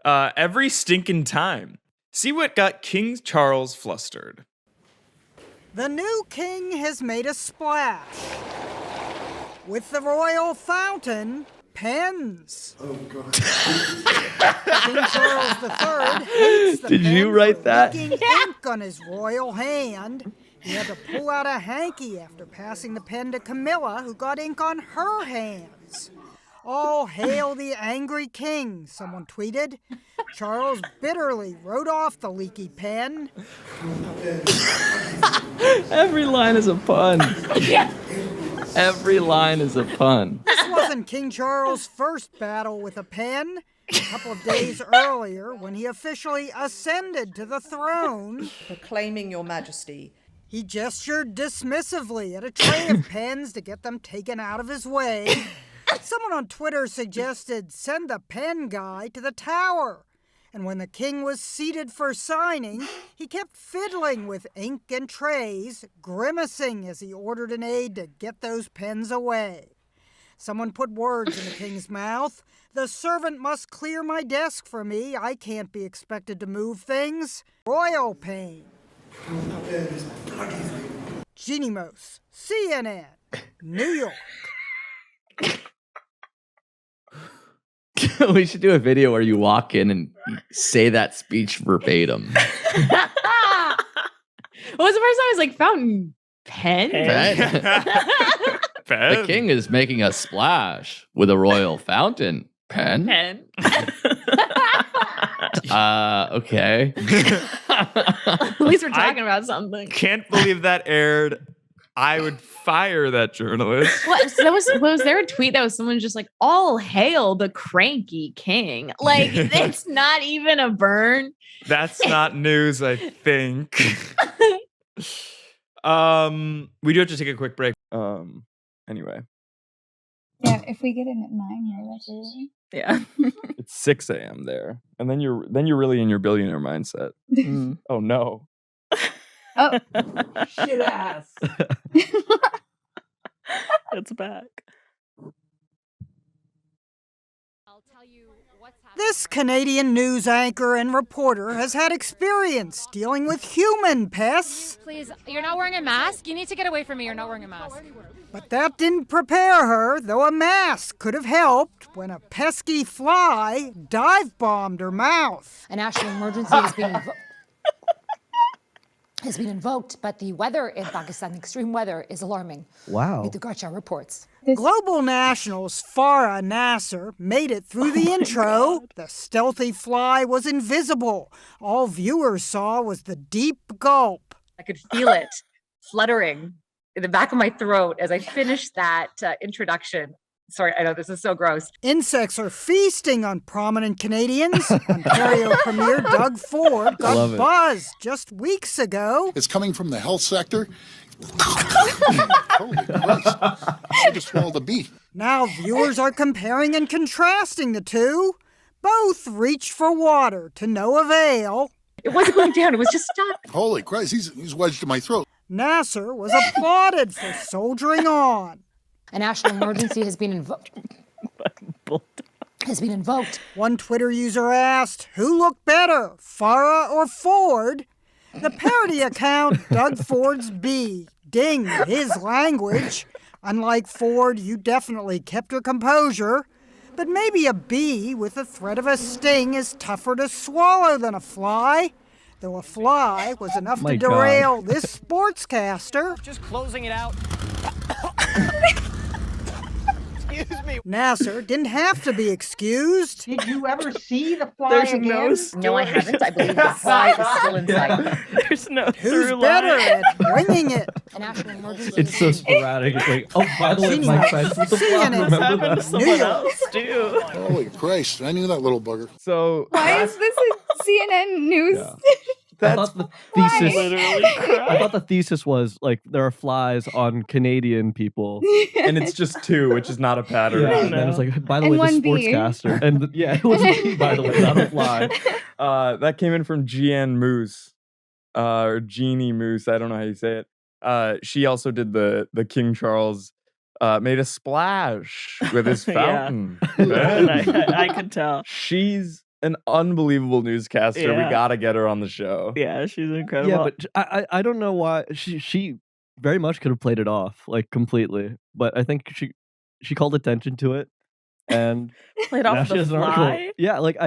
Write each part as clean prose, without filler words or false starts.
every stinking time. See what got King Charles flustered. The new king has made a splash. With the royal fountain, pens. Oh, God. King Charles III hates the Did pen you write for that? leaking ink on his royal hand. He had to pull out a hanky after passing the pen to Camilla, who got ink on her hands. All hail the angry king, someone tweeted. Charles bitterly wrote off the leaky pen. Every line is a pun. Every line is a pun. This wasn't King Charles' first battle with a pen. A couple of days earlier, when he officially ascended to the throne, Proclaiming your majesty. he gestured dismissively at a tray of pens to get them taken out of his way. Someone on Twitter suggested send the pen guy to the tower. And when the king was seated for signing, he kept fiddling with ink and trays, grimacing as he ordered an aide to get those pens away. Someone put words in the king's mouth. The servant must clear my desk for me. I can't be expected to move things. Royal pain. Jeanne Moos, CNN, New York. We should do a video where you walk in and say that speech verbatim. What was the first time I was like, fountain pen? The king is making a splash with a royal fountain pen. Pen. Okay. At least we're talking about something. Can't believe that aired. I would fire that journalist. Was there a tweet that was someone just like, all hail the cranky king? Like, it's not even a burn. That's not news, I think. We do have to take a quick break. Anyway. Yeah, if we get in at 9 here, that's early. Yeah. It's 6 a.m. there. And then you're really in your billionaire mindset. Oh no. Oh. Shit ass. It's back. This Canadian news anchor and reporter has had experience dealing with human pests. Please, you're not wearing a mask? You need to get away from me. You're not wearing a mask. But that didn't prepare her, though a mask could have helped when a pesky fly dive-bombed her mouth. A national emergency has been invoked, but the weather in Pakistan, extreme weather, is alarming. Wow. Meet the Gotcha reports. Global National's Farah Nasser made it through the intro. The stealthy fly was invisible. All viewers saw was the deep gulp. I could feel it fluttering in the back of my throat as I finished that introduction. Sorry, I know this is so gross. Insects are feasting on prominent Canadians. Ontario Premier Doug Ford got buzzed just weeks ago. It's coming from the health sector. Holy Christ. I just swallowed a bee. Now viewers are comparing and contrasting the two. Both reached for water to no avail. It wasn't going down, it was just stuck. Holy Christ, he's wedged in my throat. Nasser was applauded for soldiering on. A national emergency has been invoked. One Twitter user asked, who looked better, Farah or Ford? The parody account Doug Ford's bee dinged his language. Unlike Ford, you definitely kept your composure. But maybe a bee with the threat of a sting is tougher to swallow than a fly. Though a fly was enough to derail this sportscaster. Just closing it out. Excuse me. Nasser didn't have to be excused. Did you ever see the fly again? No, I haven't. I believe the fly is still inside. There's no Who's better at bringing it? A national emergency. It's so sporadic. It's like, oh, by the way, my friends with the fly. Remember that? New York. Dude. Holy Christ, I knew that little bugger. So Why is this a CNN news? Yeah. I thought the thesis. I thought the thesis was like there are flies on Canadian people, and it's just two, which is not a pattern. Yeah, and then it's like, by the And way, one the bee. sportscaster, and it was a bee, by the way, not a fly. That came in from Jeanne Moos, or Jeanne Moos. I don't know how you say it. She also did the King Charles made a splash with his fountain. I could tell. She's an unbelievable newscaster. We Yeah. gotta get her on the show. Yeah, she's incredible. Yeah, but I don't know why she very much could have played it off like completely, but I think she called attention to it and Played now off she the has an article. fly. Yeah, like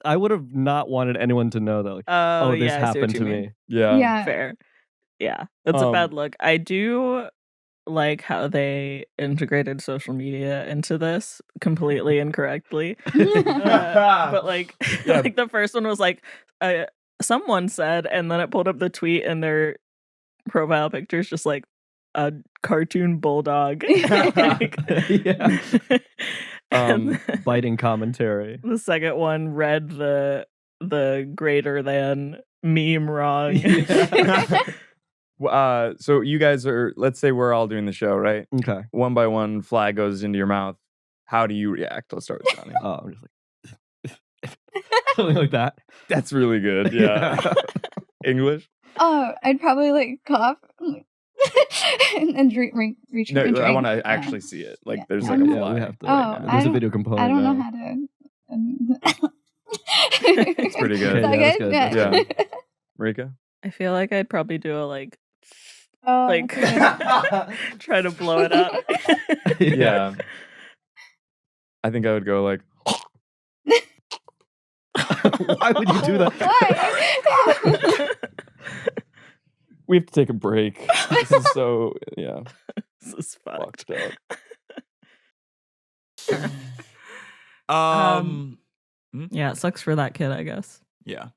I would have not wanted anyone to know that. Like, Oh, this yeah, I see what happened you to mean. me. Yeah. Yeah. Fair. Yeah, that's a bad look. I do like how they integrated social media into this completely incorrectly. But like, like the first one was like, someone said, and then it pulled up the tweet, and their profile picture is just like a cartoon bulldog. Like, Yeah. and Biting commentary. the second one read the greater than meme wrong. So you guys are, let's say we're all doing the show, right? Okay. One by one, flag goes into your mouth. How do you react? Let's start with Johnny. Oh, I'm just like something like that. That's really good. Yeah. English? Oh, I'd probably like cough and reach No, for a drink. I want to actually see it. Like, there's like a Yeah, fly. we have to. Oh, There's a video component. I don't know now. how to. It's pretty good. Is that Yeah, good? that's good. Yeah. Marika? I feel like I'd probably do a like Oh, like okay. try to blow it up. Yeah. I think I would go like, Why would you do that? Why? we have to take a break. This is so, yeah, This is fucked. up. Yeah, it sucks for that kid, I guess. Yeah.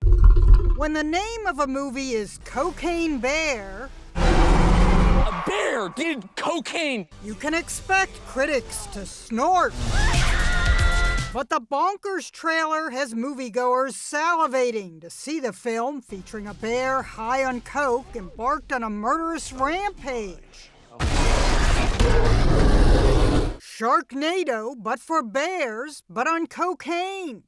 When the name of a movie is Cocaine Bear, A bear did cocaine. you can expect critics to snort. But the Bonkers trailer has moviegoers salivating to see the film featuring a bear high on coke embarked on a murderous rampage. Sharknado, but for bears, but on cocaine.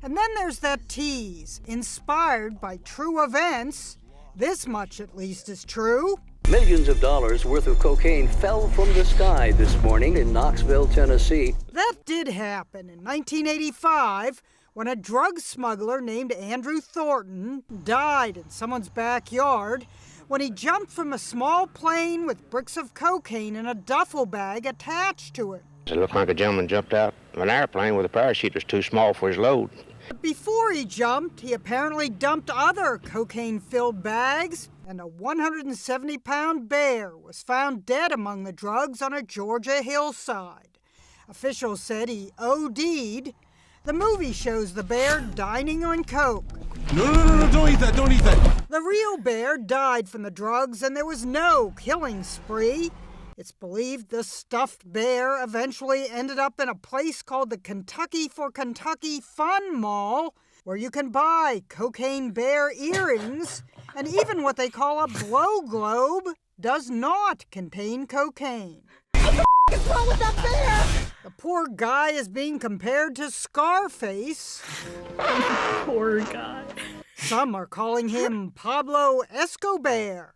And then there's that tease, inspired by true events. This much at least is true. Millions of dollars worth of cocaine fell from the sky this morning in Knoxville, Tennessee. That did happen in 1985 when a drug smuggler named Andrew Thornton died in someone's backyard when he jumped from a small plane with bricks of cocaine in a duffel bag attached to it. It looked like a gentleman jumped out of an airplane with a parachute that was too small for his load. But before he jumped, he apparently dumped other cocaine-filled bags, and a 170-pound bear was found dead among the drugs on a Georgia hillside. Officials said he OD'd. The movie shows the bear dining on coke. No, don't eat that, don't eat that. The real bear died from the drugs, and there was no killing spree. It's believed the stuffed bear eventually ended up in a place called the Kentucky for Kentucky Fun Mall, where you can buy cocaine bear earrings, and even what they call a blow globe does not contain cocaine. What the is wrong with that bear? The poor guy is being compared to Scarface. Poor guy. Some are calling him Pablo Escobar.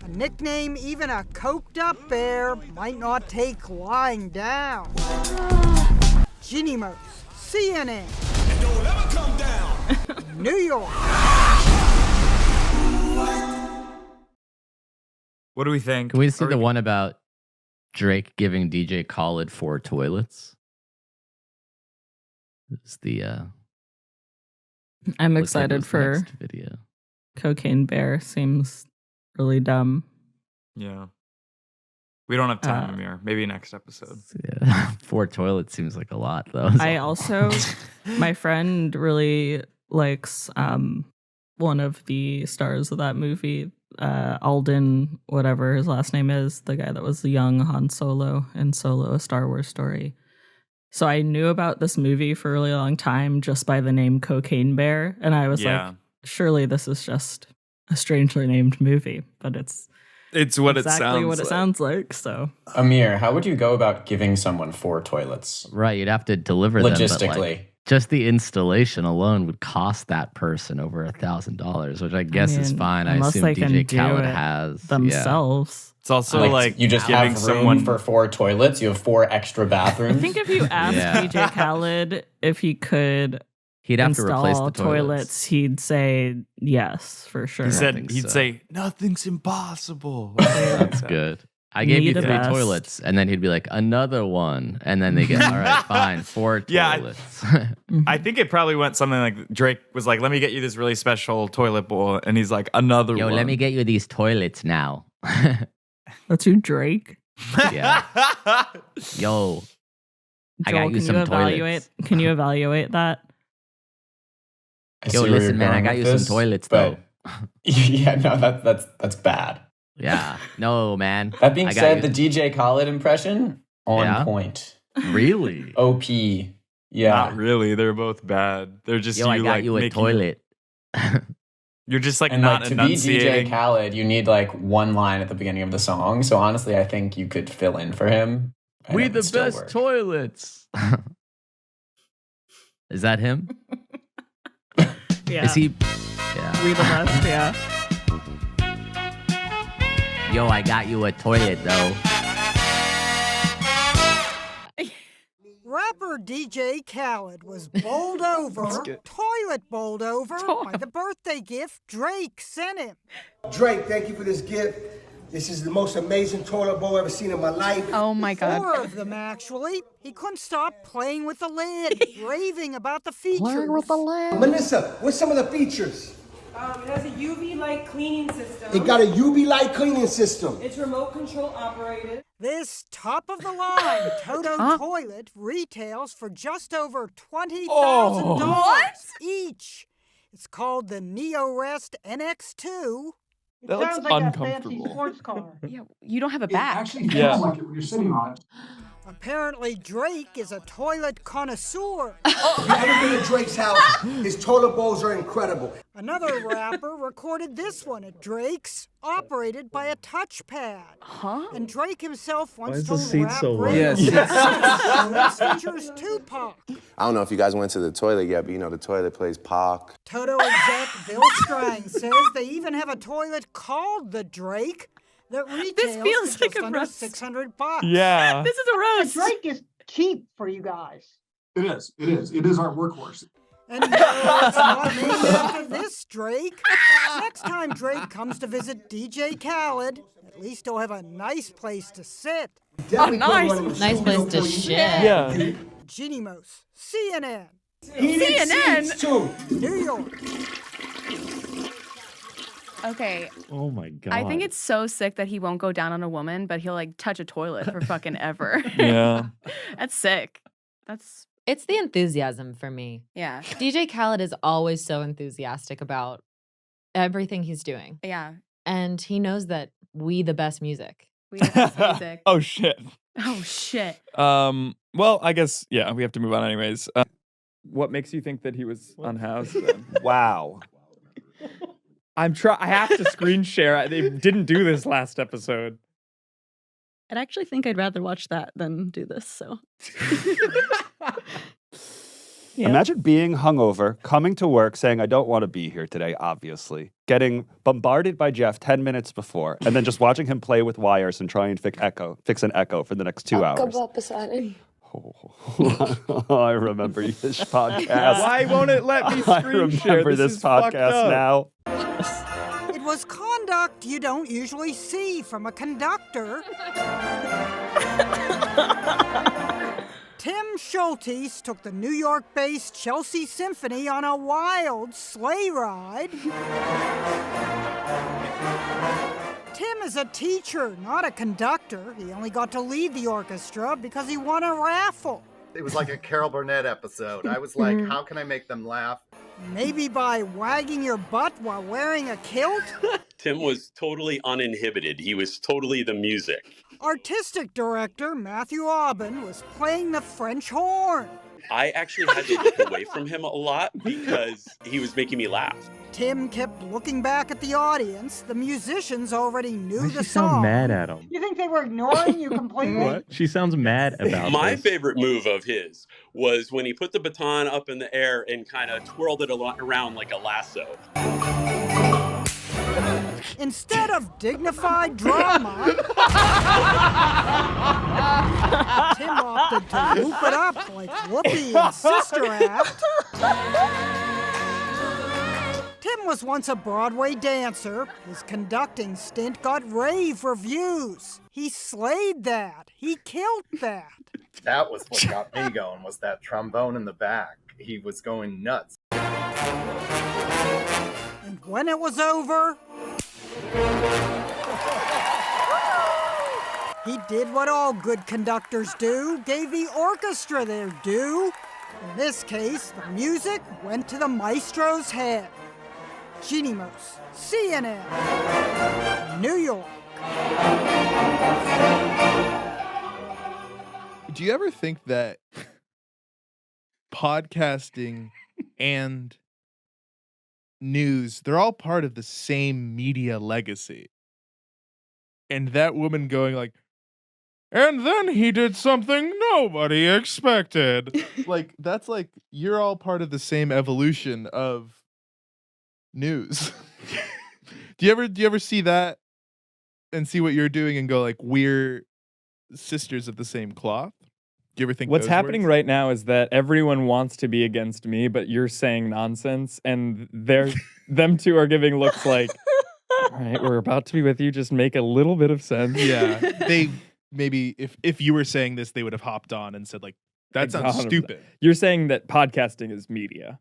A nickname even a coked-up bear might not take lying down. Jeanne Moos, CNN. And don't ever come down. New York. What do we think? Can we see the one about Drake giving DJ Khaled 4 toilets? It's the I'm looks like it excited was the for next video. Cocaine Bear. Seems really dumb. Yeah. We don't have time, Amir. Maybe next episode. Yeah. 4 toilets seems like a lot, though. I also, my friend really likes one of the stars of that movie, Alden, whatever his last name is, the guy that was the young Han Solo in Solo, A Star Wars Story. So I knew about this movie for a really long time just by the name Cocaine Bear, and I was like, surely this is just a strangely named movie, but it's what exactly what it sounds like. So, Amir, how would you go about giving someone 4 toilets? Right, you'd have to deliver them. Logistically. But like, just the installation alone would cost that person over $1,000, which I guess is fine. I assume they can DJ do Khaled it has themselves. It's also like you just giving have room someone for 4 toilets. You have 4 extra bathrooms. I think if you asked DJ Khaled if he could He'd have to replace install the toilets. he'd say yes for sure. He said he'd so. say nothing's impossible. That's good. I gave you Need a 3 vest. toilets, and then he'd be like, another one. And then they get, all right, fine, 4 Yeah, toilets. I think it probably went something like Drake was like, let me get you this really special toilet bowl. And he's like, another Yo, one. let me get you these toilets now. That's who Drake. Yeah. Yo, I Joel, got you can some evaluate? toilets. Can you evaluate that? I Yo, see where listen, you're man, I going got with you this, some toilets, but- though. Yeah, no, that's bad. Yeah. No, man. That being I got said, you. the DJ Khaled impression on Yeah? point. Really? OP. Yeah. Not really. They're both bad. They're just Yo, I got like you a making- toilet. You're just like And not like to be DJ enunciating. Khaled, you need like one line at the beginning of the song. So honestly, I think you could fill in for him. and We it would the still best work. toilets. Is that him? Yeah. Is he? Yeah. We the best, yeah. Yo, I got you a toilet, though. Rapper DJ Khaled was bowled over, toilet bowled over, by the birthday gift Drake sent him. Drake, thank you for this gift. This is the most amazing toilet bowl I've ever seen in my life. Oh my God. 4 of them, actually. He couldn't stop playing with the lid, raving about the features. Melissa, what's some of the features? It has a UV light cleaning system. It got a UV light cleaning system. It's remote control operated. This top-of-the-line Toto toilet retails for just over $20,000 each. It's called the NeoRest NX2. That looks Sounds like a fancy uncomfortable. sports car. Yeah, you don't have a back. Actually Yeah. feels like it when you're sitting on it. Apparently, Drake is a toilet connoisseur. If you've ever been to Drake's house, his toilet bowls are incredible. Another rapper recorded this one at Drake's, operated by a touchpad. Huh? And Drake himself once is the told seat Rap so low? Radio Yes. this features Tupac. I don't know if you guys went to the toilet yet, but you know the toilet plays Pac. Toto exec Bill Strang says they even have a toilet called the Drake that retails feels for like just a under roast. $600. Yeah. This is a roast. Drake is cheap for you guys. It is. It is. It is our workhorse. And no, it's not named after this Drake. Next time Drake comes to visit DJ Khaled, at least he'll have a nice place to sit. Definitely put nice. one in the Nice studio place to for you. shit. Yeah. Jeanne Moos, CNN, Heated CNN. seats, too. New York. Okay, Oh my god. I think it's so sick that he won't go down on a woman, but he'll like touch a toilet for fucking ever. Yeah. That's sick. That's It's the enthusiasm for me. yeah. DJ Khaled is always so enthusiastic about everything he's doing. Yeah. And he knows that we the best music. We have this music. Oh shit. Oh shit. Well, I guess yeah, we have to move on anyways. What makes you think that he was unhoused then? Wow. I have to screen share. They didn't do this last episode. I'd actually think I'd rather watch that than do this, so. Yeah. Imagine being hungover, coming to work, saying, I don't want to be here today, obviously. Getting bombarded by Jeff 10 minutes before, and then just watching him play with wires and try and fix an echo for the next 2 hours. I remember this podcast. Why won't it let me I screen share? remember This this is fucked podcast up. now. It was conduct you don't usually see from a conductor. Tim Schultes took the New York-based Chelsea Symphony on a wild sleigh ride. Tim is a teacher, not a conductor. He only got to lead the orchestra because he won a raffle. It was like a Carol Burnett episode. I was like, how can I make them laugh? Maybe by wagging your butt while wearing a kilt? Tim was totally uninhibited. He was totally the music. Artistic director Matthew Aubin was playing the French horn. I actually had to look away from him a lot because he was making me laugh. Tim kept looking back at the audience. The musicians already knew Why the she sound song. mad at him? You think they were ignoring you completely? What? She sounds mad about My this. favorite move of his was when he put the baton up in the air and kind of twirled it around like a lasso. Instead of dignified drama, Tim opted to whoop it up like Whoopi in Sister Act. Tim was once a Broadway dancer. His conducting stint got rave reviews. He slayed that. He killed that. That was what got me going, was that trombone in the back. He was going nuts. And when it was over, he did what all good conductors do, gave the orchestra their due. In this case, the music went to the maestro's head. Jeanne Moos, CNN, New York. Do you ever think that podcasting and news, they're all part of the same media legacy? And that woman going like, and then he did something nobody expected. Like, that's like, you're all part of the same evolution of news. Do you ever see that and see what you're doing and go like, we're sisters of the same cloth? Do you ever think what's those happening words? right now is that everyone wants to be against me, but you're saying nonsense, and them two are giving looks like, all right, we're about to be with you, just make a little bit of sense. Yeah, they maybe if you were saying this, they would have hopped on and said like, that sounds 100%. stupid. You're saying that podcasting is media.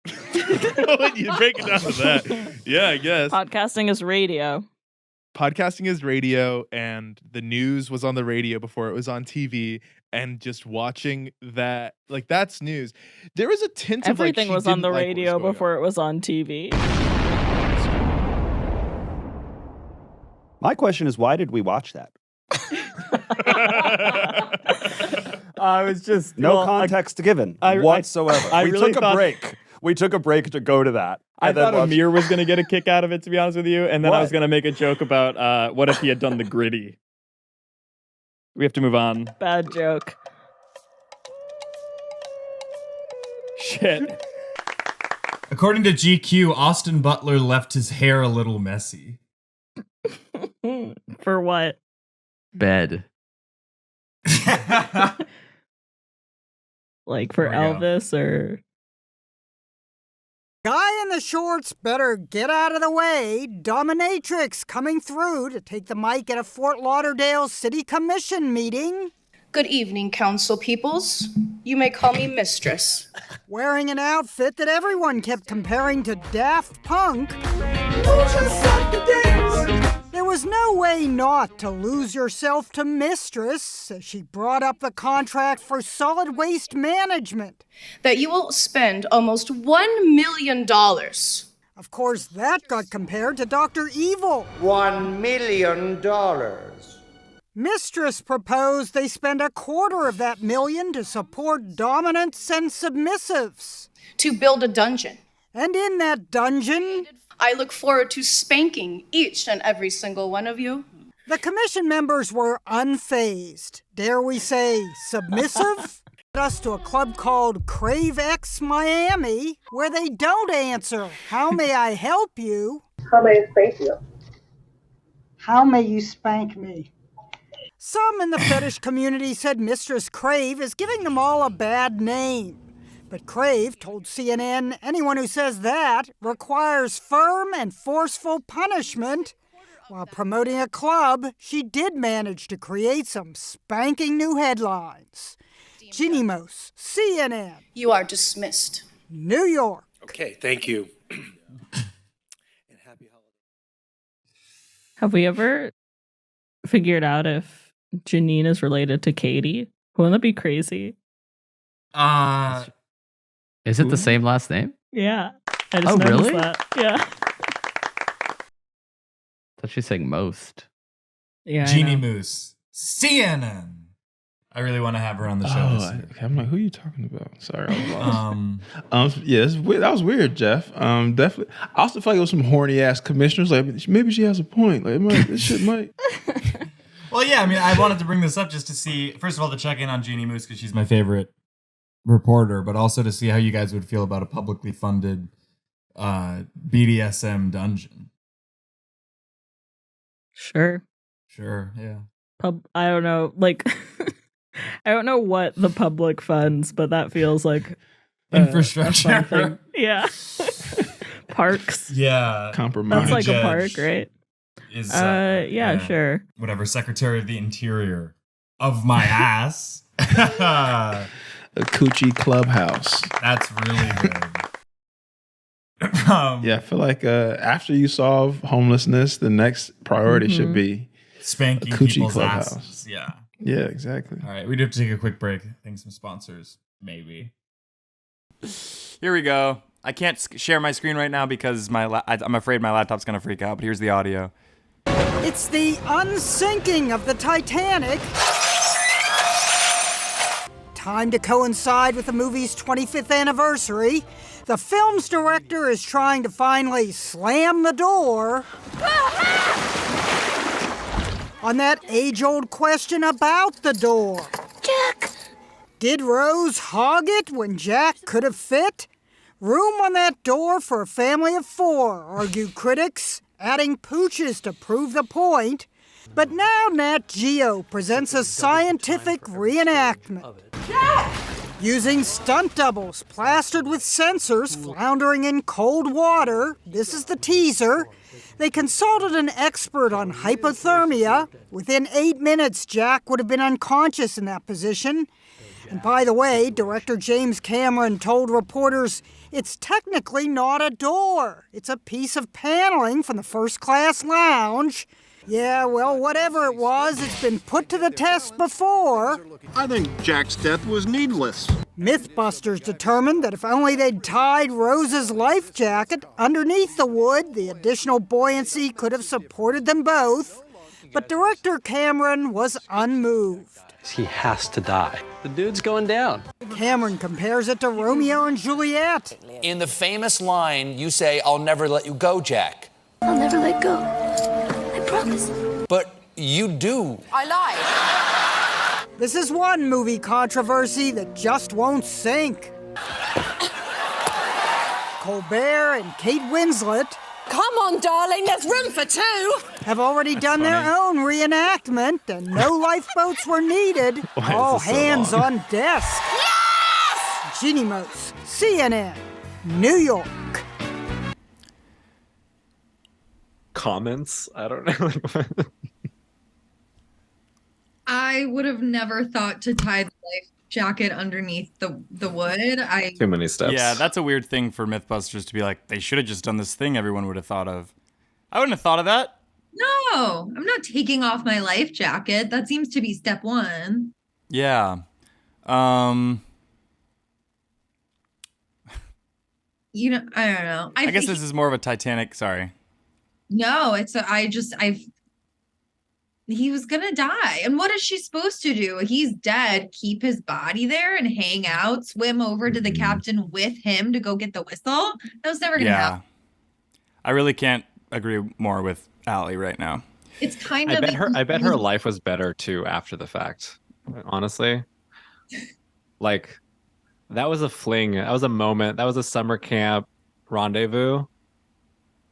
When you break it down to that, yeah, I guess Podcasting is radio. podcasting is radio, and the news was on the radio before it was on TV, and just watching that, like, that's news. There was a tint of like Everything she was on didn't the like what was radio going on. before it was on TV. My question is, why did we watch that? I was just No context given whatsoever. I we really took a thought- break. We took a break to go to that. I and then thought watched- Amir was going to get a kick out of it, to be honest with you. And then I What? was going to make a joke about what if he had done the gritty. We have to move on. Bad joke. Shit. According to GQ, Austin Butler left his hair a little messy. For what? Bed. Like for There we go. Elvis or... Guy in the shorts better get out of the way. Dominatrix coming through to take the mic at a Fort Lauderdale City Commission meeting. Good evening, council peoples. You may call me Mistress. Wearing an outfit that everyone kept comparing to Daft Punk. There was no way not to lose yourself to Mistress as she brought up the contract for solid waste management. That you will spend almost $1 million. Of course, that got compared to Dr. Evil. $1 million. Mistress proposed they spend a quarter of that million to support dominants and submissives. To build a dungeon. And in that dungeon, I look forward to spanking each and every single one of you. the commission members were unfazed. Dare we say submissive? Us to a club called Crave X Miami, where they don't answer, "How may I help you?" How may I spank you? How may you spank me? Some in the fetish community said Mistress Crave is giving them all a bad name. But Crave told CNN anyone who says that requires firm and forceful punishment. While promoting a club, she did manage to create some spanking new headlines. Jeanne Moos, CNN, You are dismissed. New York. Okay, thank you. Have we ever figured out if Janine is related to Katie? Wouldn't that be crazy? Is it the same last name? Yeah. I just noticed really? that. Yeah. Thought she was saying most. Yeah. I Jeanne know. Moos, CNN. I really want to have her on the show this year. I'm like, who are you talking about? Sorry, I was lost. Yeah, that was weird, Jeff. Definitely. I also feel like it was some horny ass commissioners. Like, maybe she has a point. Like, this shit might. Well, yeah, I mean, I wanted to bring this up just to see, first of all, to check in on Jeanne Moos because she's my favorite reporter, but also to see how you guys would feel about a publicly funded BDSM dungeon. Sure. Sure, yeah. I don't know, like, I don't know what the public funds, but that feels like infrastructure. a fun thing. Yeah. Parks. Yeah. Compromise. That's like a park, Judge right? Is yeah, sure. Whatever, Secretary of the Interior of my ass. A coochie clubhouse. That's really good. Yeah, I feel like after you solve homelessness, the next priority should be spanking a coochie people's clubhouse. asses. Yeah. Yeah, exactly. All right, we do have to take a quick break. Thank some sponsors, maybe. Here we go. I can't share my screen right now because I'm afraid my laptop's going to freak out, but here's the audio. It's the unsinking of the Titanic. Time to coincide with the movie's 25th anniversary. The film's director is trying to finally slam the door on that age-old question about the door. Jack! Did Rose hog it when Jack could have fit? Room on that door for a family of 4, argue critics, adding pooches to prove the point. But now Nat Geo presents a scientific reenactment. Using stunt doubles plastered with sensors floundering in cold water, this is the teaser, they consulted an expert on hypothermia. Within 8 minutes, Jack would have been unconscious in that position. And by the way, director James Cameron told reporters it's technically not a door. It's a piece of paneling from the first-class lounge. Yeah, well, whatever it was, it's been put to the test before. I think Jack's death was needless. Mythbusters determined that if only they'd tied Rose's life jacket underneath the wood, the additional buoyancy could have supported them both. But director Cameron was unmoved. He has to die. The dude's going down. Cameron compares it to Romeo and Juliet. In the famous line, you say, "I'll never let you go, Jack." I'll never let go. I promise. But you do. I lied. This is one movie controversy that just won't sink. Colbert and Kate Winslet. Come on, darling, there's room for 2. Have already done their own reenactment, and no lifeboats were needed. All hands on desk. Yes! Jeanne Moos, CNN, New York. Comments? I don't know. I would have never thought to tie the life jacket underneath the wood. Too many steps. Yeah, that's a weird thing for Mythbusters to be like, they should have just done this thing everyone would have thought of. I wouldn't have thought of that. No, I'm not taking off my life jacket. That seems to be step 1. Yeah. You know, I don't know. I guess this is more of a Titanic, sorry. No, he was gonna die. And what is she supposed to do? He's dead. Keep his body there and hang out, swim over to the captain with him to go get the whistle? That was never gonna happen. I really can't agree more with Allie right now. It's kind I of bet her life was better too after the fact. Honestly. Like, that was a fling. That was a moment. That was a summer camp rendezvous.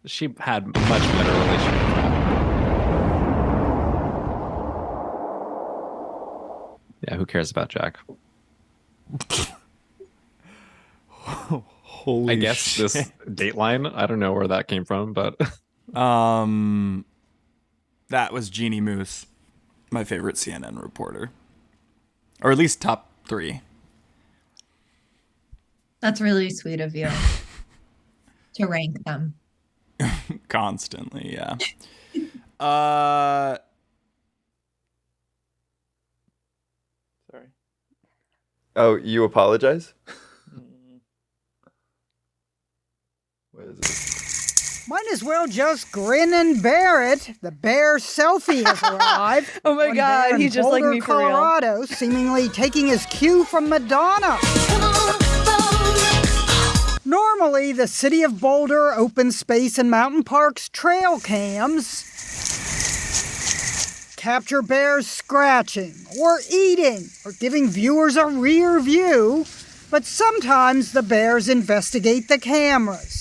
She had much better relationship with Pratt. Yeah, who cares about Jack? Holy I guess shit. this Dateline, I don't know where that came from, but that was Jeanne Moos, my favorite CNN reporter. Or at least top 3. That's really sweet of you to rank them. Constantly, yeah. Sorry. Oh, you apologize? What is it? Might as well just grin and bear it. The bear selfie has arrived. Oh my One God, bear in he's just like Boulder, me for real. Colorado, seemingly taking his cue from Madonna. Normally, the city of Boulder Open Space and Mountain Parks trail cams capture bears scratching or eating or giving viewers a rear view, but sometimes the bears investigate the cameras.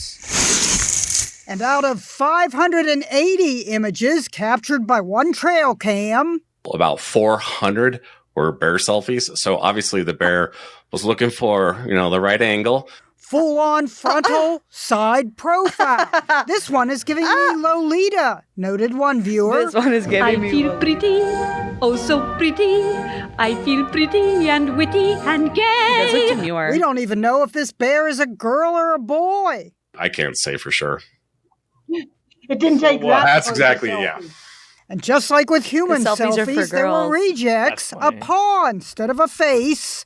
And out of 580 images captured by one trail cam, About 400 were bear selfies. So obviously the bear was looking for, the right angle. full-on frontal side profile. This one is giving me Lolita, noted one viewer. This one is giving me I feel pretty, oh so pretty. I feel pretty and witty and gay. That's like demure. We don't even know if this bear is a girl or a boy. I can't say for sure. It didn't take that. That's exactly, yeah. And just like with human selfies are for selfies, there were girls. rejects, a paw instead of a face.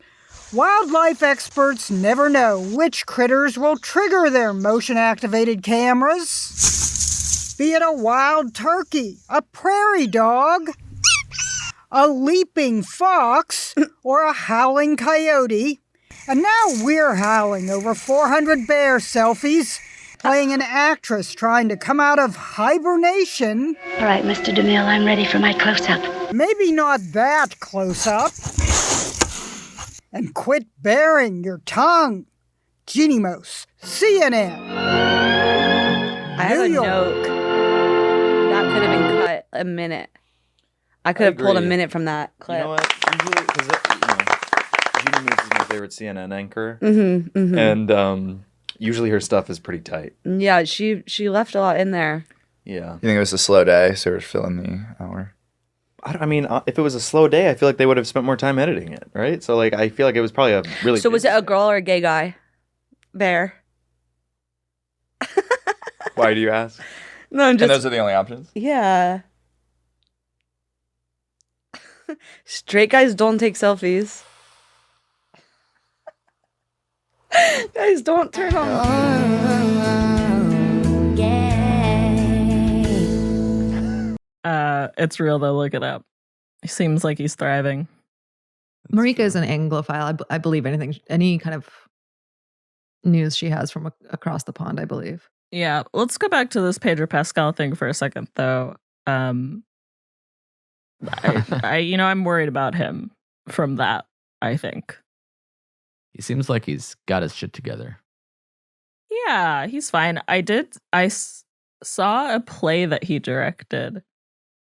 Wildlife experts never know which critters will trigger their motion-activated cameras. Be it a wild turkey, a prairie dog, a leaping fox, or a howling coyote. And now we're howling over 400 bear selfies, playing an actress trying to come out of hibernation. All right, Mr. DeMille, I'm ready for my close-up. Maybe not that close-up. And quit baring your tongue. Jeanne Moos, CNN. I have a note. That could have been cut a minute. I could have pulled a minute from that clip. You know what? Usually, because Jeanne Moos is my favorite CNN anchor, and usually her stuff is pretty tight. Yeah, she left a lot in there. Yeah. You think it was a slow day, so we're filling the hour? I mean, if it was a slow day, I feel like they would have spent more time editing it, right? So, like, I feel like it was probably a really. So was it a girl or a gay guy? Bear. Why do you ask? No, I'm just. And those are the only options. Yeah. Straight guys don't take selfies. Guys, don't turn on. It's real though. Look it up. He seems like he's thriving. Marika is an Anglophile. I believe any kind of news she has from across the pond, I believe. Yeah, let's go back to this Pedro Pascal thing for a second, though. I'm worried about him from that. I think he seems like he's got his shit together. Yeah, he's fine. I saw a play that he directed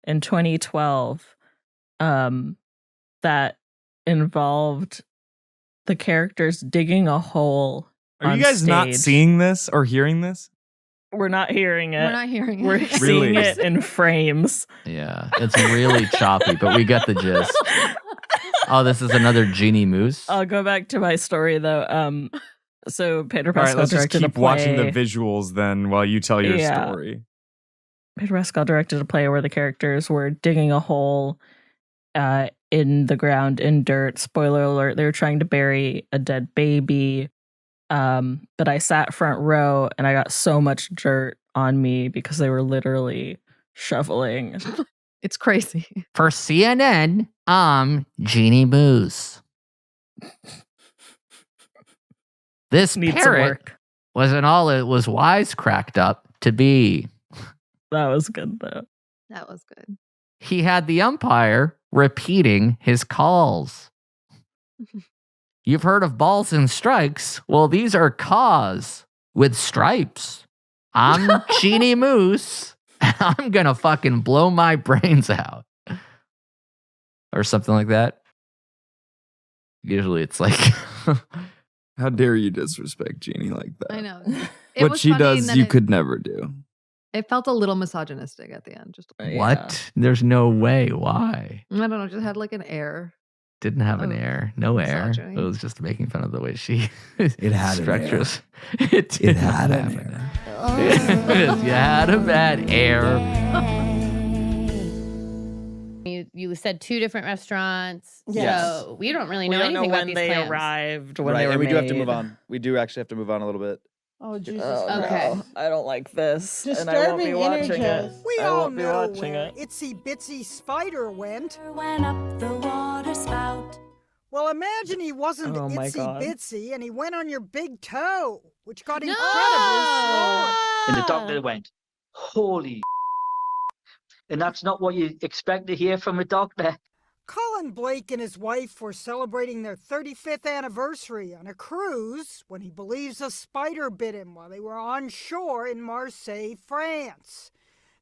in 2012 that involved the characters digging a hole. Are you guys not seeing this or hearing this? We're not hearing it. We're not hearing it. We're seeing it in frames. Yeah, it's really choppy, but we get the gist. Oh, this is another Jeanne Moos. I'll go back to my story though. So Pedro All right, Pascal let's just directed a keep play. watching the visuals then while you tell your story. Pedro Pascal directed a play where the characters were digging a hole in the ground in dirt. Spoiler alert, they were trying to bury a dead baby. But I sat front row and I got so much dirt on me because they were literally shoveling. It's crazy. For CNN, I'm Jeanne Moos. This parrot wasn't all it was wisecracked up to be. That was good, though. That was good. He had the umpire repeating his calls. You've heard of balls and strikes. Well, these are caws with stripes. I'm Jeanne Moos, and I'm going to fucking blow my brains out. Or something like that. Usually it's like... How dare you disrespect Jeanne like that? I know. What she does, you could never do. It felt a little misogynistic at the end. Just What? There's no way. Why? I don't know. Just had like an air. Didn't have an air. No air. misogyny. It was just making fun of the way she It had an air. structures. It had an air. You had a bad air. You said 2 different restaurants. Yes. So we don't really We know don't know anything about when these they plans. arrived, when Right, they were and we do have to made. move on. We do actually have to move on a little bit. Oh, Jesus. Okay. No, I don't like this. And I won't be Disturbing watching it. images. We I all won't be know watching where it. Itsy Bitsy Spider went. Went up the water spout. Well, imagine he wasn't Oh my Itsy God. Bitsy and he went on your big toe, which got No! incredibly swollen. And the doctor went, holy. And that's not what you expect to hear from a doctor. Colin Blake and his wife were celebrating their 35th anniversary on a cruise when he believes a spider bit him while they were on shore in Marseille, France.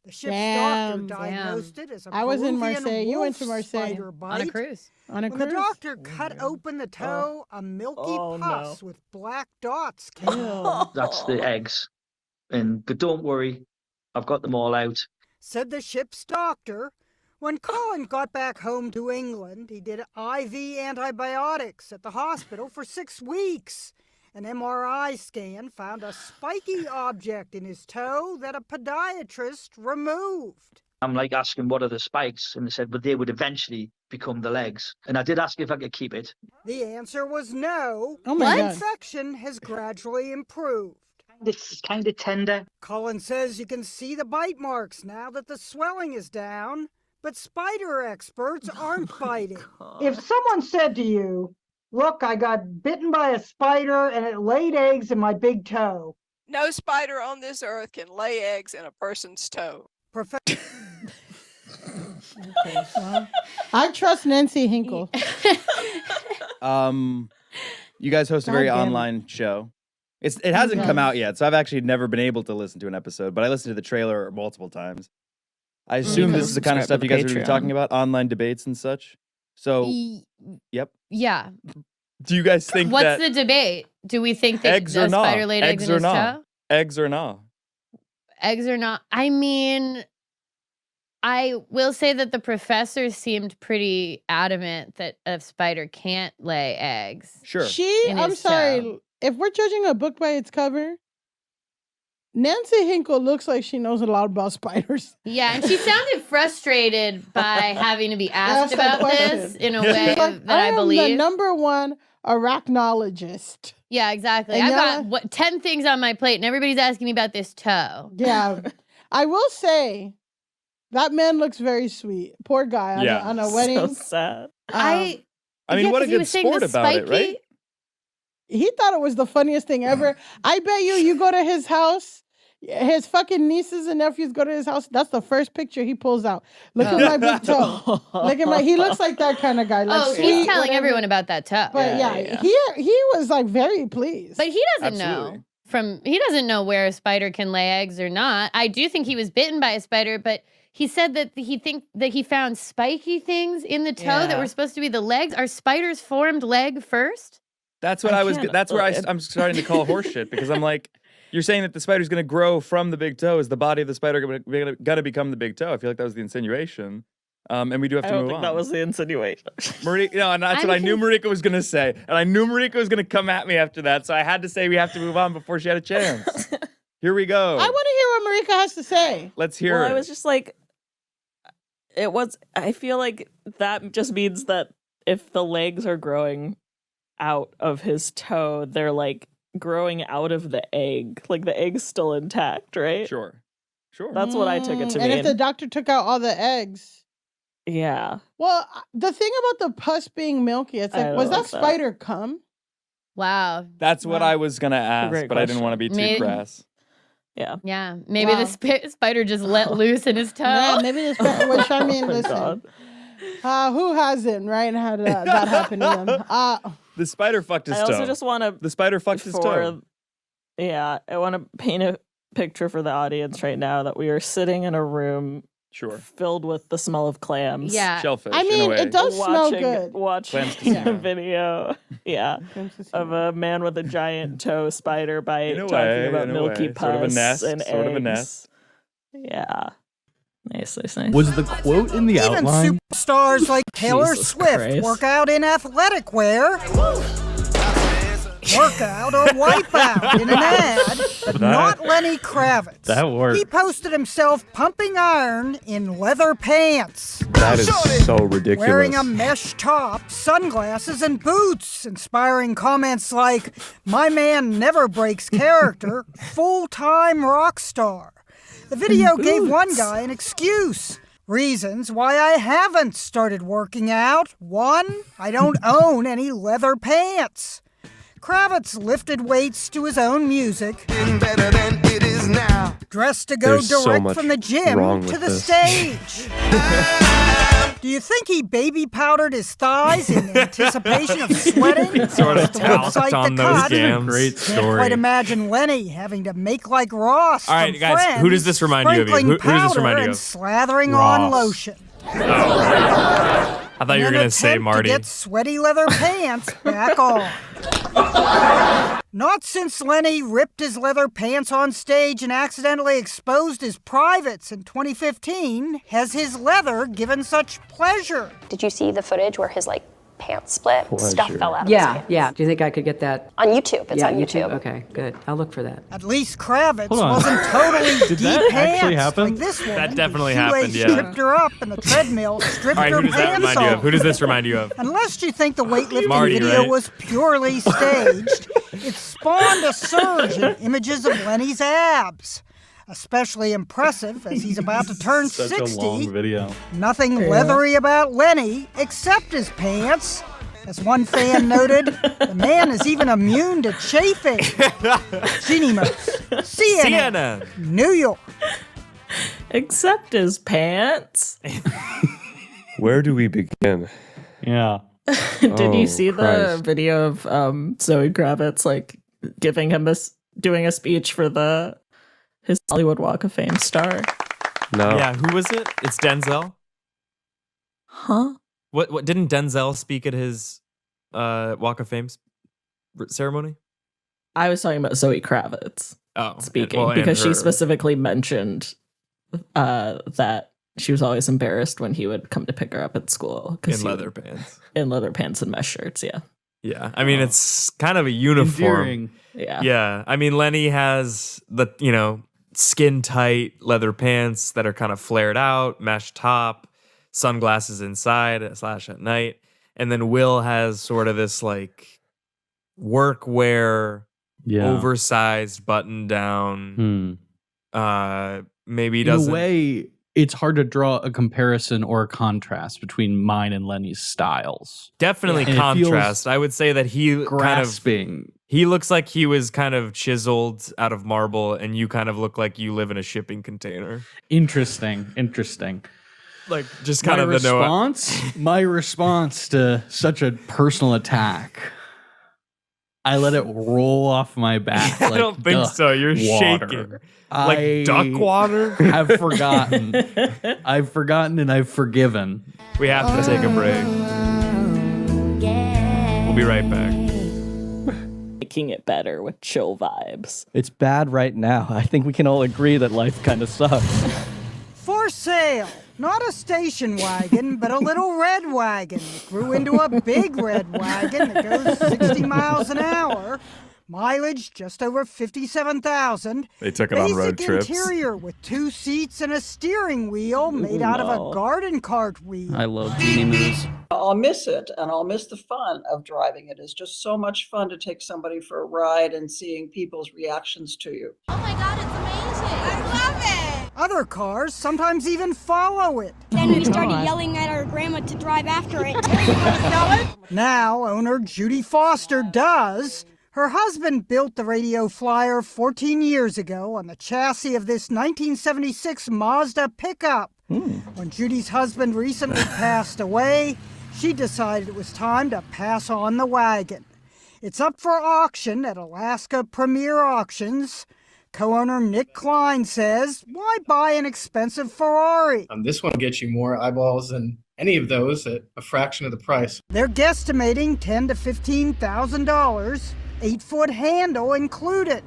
The ship's doctor diagnosed it as a I was in Peruvian Marseille. You went to wolf Marseille. spider bite. On a cruise. On a When cruise? the doctor cut open the toe, a milky pus with black dots came out. That's the eggs. But don't worry, I've got them all out. Said the ship's doctor. When Colin got back home to England, he did IV antibiotics at the hospital for 6 weeks. An MRI scan found a spiky object in his toe that a podiatrist removed. I'm like asking what are the spikes, and they said, but they would eventually become the legs. And I did ask if I could keep it. The answer was no. Oh my The God. infection has gradually improved. It's kind of tender. Colin says you can see the bite marks now that the swelling is down, but spider experts aren't biting. If someone said to you, look, I got bitten by a spider and it laid eggs in my big toe. No spider on this earth can lay eggs in a person's toe. Perfect. Okay, well, I trust Nancy Hinkle. You guys host a very God damn it. online show. It hasn't come out yet, so I've actually never been able to listen to an episode, but I listened to the trailer multiple times. I assume this is the kind of stuff you guys are going to be talking about, online debates and such. So, yep. Yeah. Do you guys think What's that the debate? Do we think that eggs a or not? spider laid eggs in his toe? Eggs or not? Eggs or not? I mean, I will say that the professor seemed pretty adamant that a spider can't lay eggs. Sure. in I'm his sorry. toe. If we're judging a book by its cover, Nancy Hinkle looks like she knows a lot about spiders. Yeah, and she sounded frustrated by having to be asked Ask that about question. this in a way She's like, that I am believe. the #1 arachnologist. Yeah, exactly. And I've now- got 10 things on my plate, and everybody's asking me about this toe. Yeah. I will say that man looks very sweet. Poor guy on a wedding. So sad. I mean, yeah, what a 'cause he good was saying sport the about it, right? spiky- He thought it was the funniest thing ever. I bet you go to his house, his fucking nieces and nephews go to his house. That's the first picture he pulls out. Look at my big toe. Look at he looks like that kind of guy. Like Oh, sweet, he's telling whatever. everyone about that toe. But he was like very pleased. But he doesn't know he doesn't know where a spider can lay eggs or not. I do think he was bitten by a spider, but he said that he found spiky things in the toe that were supposed to be the legs. Are spiders formed leg first? That's what that's where I'm starting to call horseshit, because I'm like, you're saying that the spider's going to grow from the big toe. Is the body of the spider going to become the big toe? I feel like that was the insinuation. And we do have to I don't move think on. that was the insinuation. And that's what I knew Marika was going to say. And I knew Marika was going to come at me after that. So I had to say we have to move on before she had a chance. Here we go. I want to hear what Marika has to say. Let's hear it. I was just like, I feel like that just means that if the legs are growing out of his toe, they're like growing out of the egg. Like the egg's still intact, right? Sure. That's what I took it to And mean. if the doctor took out all the eggs. Yeah. Well, the thing about the pus being milky, it's I like, don't was that like that. spider cum? Wow. That's what I was going to ask, great but I didn't want to be too Maybe- crass. Yeah. Yeah. Maybe Wow. the spider just let loose in his toe. Yeah, maybe the spider. Which I mean, Oh my listen, God. who hasn't, right? And had that happen to them? The spider fucked his I toe. also just want to. The spider fucked his toe. Yeah, I want to paint a picture for the audience right now that we are sitting in a room filled with the smell of clams. Yeah. Shellfish. I mean, in a way. it does smell Watching good. Clams a casino. video, of a man with a giant toe spider bite In a talking way, about in a milky way. pus Sort of a nest, and sort of a eggs. nest. Yeah. Nice. Was the quote in the Even outline? superstars like Taylor Jesus Swift Christ. work out in athletic wear. Workout or wipeout in an ad, but not Lenny Kravitz. That worked. He posted himself pumping iron in leather pants. That is so ridiculous. Wearing a mesh top, sunglasses, and boots, inspiring comments like, "My man never breaks character, full-time rock star." The video gave one guy an excuse. Reasons why I haven't started working out. 1, I don't own any leather pants. Kravitz lifted weights to his own music. Dressed to go There's so direct much from the gym wrong to with the this. stage. Do you think he baby powdered his thighs in anticipation of sweating? Sort of The talked website on The those Cut. yams. Great Can't story. quite imagine Lenny having to make like Ross. All right, from guys, Friends, who does this remind you of? sprinkling Who does this remind powder you and of? slathering on Ross. lotion. I thought you were going to say Attempt Marty. To get sweaty leather pants back on. Not since Lenny ripped his leather pants on stage and accidentally exposed his privates in 2015 has his leather given such pleasure. Did you see the footage where his pants split? Stuff fell out of his Yeah, pants. yeah. Do you think I could get that? On YouTube. It's yeah, on YouTube. Okay, good. I'll look for that. At least Kravitz Hold on. wasn't totally Did that actually de-pants happen? like this woman. That definitely who happened, yeah. stripped her up in the treadmill, stripped All right, her who does that pants remind you off. of? Who does this remind you of? Unless you think the weightlifting Marty, video right? was purely staged, it spawned a surge in images of Lenny's abs. Especially impressive as he's about to turn Such 60. a long video. Nothing Yeah. leathery about Lenny except his pants. As one fan noted, the man is even immune to chafing. Jeanne Moos, CNN, New York. Except his pants. Where do we begin? Yeah. Did you see Christ. the video of Zoe Kravitz giving him doing a speech for his Hollywood Walk of Fame star? No. Yeah, who was it? It's Denzel. Huh? What didn't Denzel speak at his Walk of Fame ceremony? I was talking about Zoe Kravitz speaking because she specifically mentioned that she was always embarrassed when he would come to pick her up at school In leather pants. In leather pants and mesh shirts, yeah. Yeah, I mean it's kind of a uniform. Endearing. Yeah. Yeah, I mean Lenny has the skin tight leather pants that are kind of flared out, mesh top, sunglasses inside / at night, and then Will has sort of this workwear, oversized button down. Maybe he doesn't. In a way, it's hard to draw a comparison or a contrast between mine and Lenny's styles. Definitely And it contrast. feels I would say that he grasping. He looks like he was kind of chiseled out of marble, and you kind of look like you live in a shipping container. Interesting. Just kind of the response. My response to such a personal attack, I let it roll off my back. I don't think duck so. You're water. shaking. Like duck water? Have forgotten. I've forgotten and I've forgiven. We have to take a break. We'll be right back. Making it better with chill vibes. It's bad right now. I think we can all agree that life kind of sucks. For sale. Not a station wagon, but a little red wagon that grew into a big red wagon that goes 60 miles an hour. Mileage just over 57,000. They took it on road trips. Basic interior with 2 seats and a steering wheel made out of a garden cart wheel. I love Jeanne Moos. I'll miss it, and I'll miss the fun of driving it. It's just so much fun to take somebody for a ride and seeing people's reactions to you. Oh my God, it's amazing. I love it. Other cars sometimes even follow it. Then we started yelling at our grandma to drive after it. Now, owner Judy Foster does. Her husband built the radio flyer 14 years ago on the chassis of this 1976 Mazda pickup. When Judy's husband recently passed away, she decided it was time to pass on the wagon. It's up for auction at Alaska Premier Auctions. Co-owner Nick Klein says, why buy an expensive Ferrari? This one gets you more eyeballs than any of those at a fraction of the price. They're guesstimating $10,000 to $15,000, 8-foot handle included.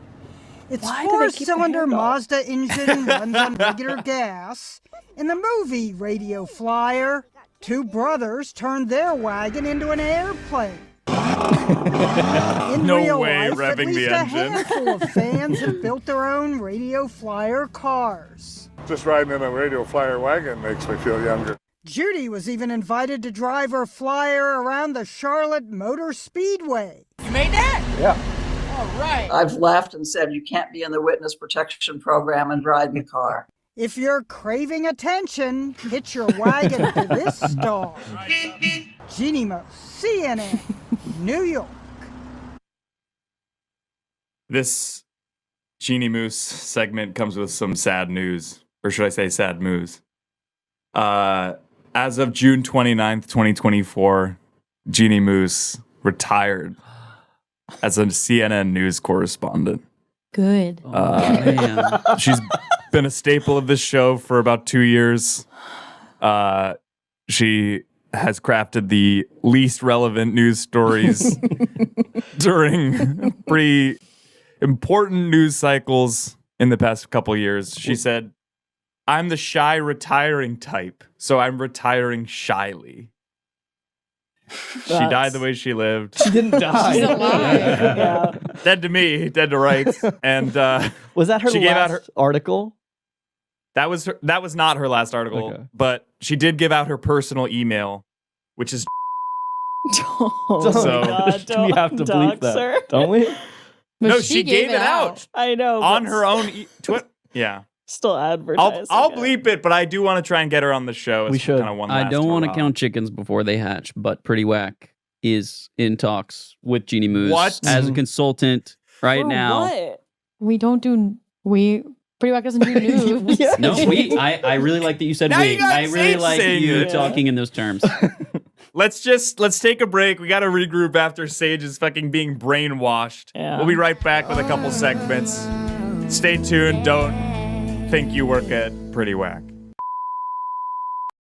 Its Why do they keep the 4-cylinder handle? Mazda engine runs on regular gas. In the movie Radio Flyer, 2 brothers turned their wagon into an airplane. In No real way, life, at revving least the a engine. handful of fans have built their own Radio Flyer cars. Just riding in a Radio Flyer wagon makes me feel younger. Judy was even invited to drive her Flyer around the Charlotte Motor Speedway. You made that? Yeah. All right. I've laughed and said you can't be in the witness protection program and drive the car. If you're craving attention, hitch your wagon to this star. Jeanne Moos, CNN, New York. This Jeanne Moos segment comes with some sad news, or should I say sad moos? As of June 29th, 2024, Jeanne Moos retired as a CNN news correspondent. Good. She's been a staple of this show for about 2 years. She has crafted the least relevant news stories during pretty important news cycles in the past couple years. She said, "I'm the shy retiring type, so I'm retiring shyly." She died the way she lived. She didn't die. She's alive. Yeah. Dead to me, dead to rights. And was that her she gave out her article? That was not her last article, but she did give out her personal email, which is Oh so my God, we have to bleep that, her. don't we? no, she gave it out I know. on but her own Twitter. Yeah. Still advertising. I'll bleep it, but I do want to try and get her on the show. As We should. Kind of one I last don't want to hurrah. count chickens before they hatch, but Pretty Whack is in talks with Jeanne Moos What? as a consultant right For now. What? We don't do. Pretty Whack doesn't do news. No, I really like that you said Now we. you got I really safe like saying you it. talking in those terms. Let's take a break. We got to regroup after Sage is fucking being brainwashed. Yeah. We'll be right back with a couple segments. Stay tuned. Don't think you work at Pretty Whack.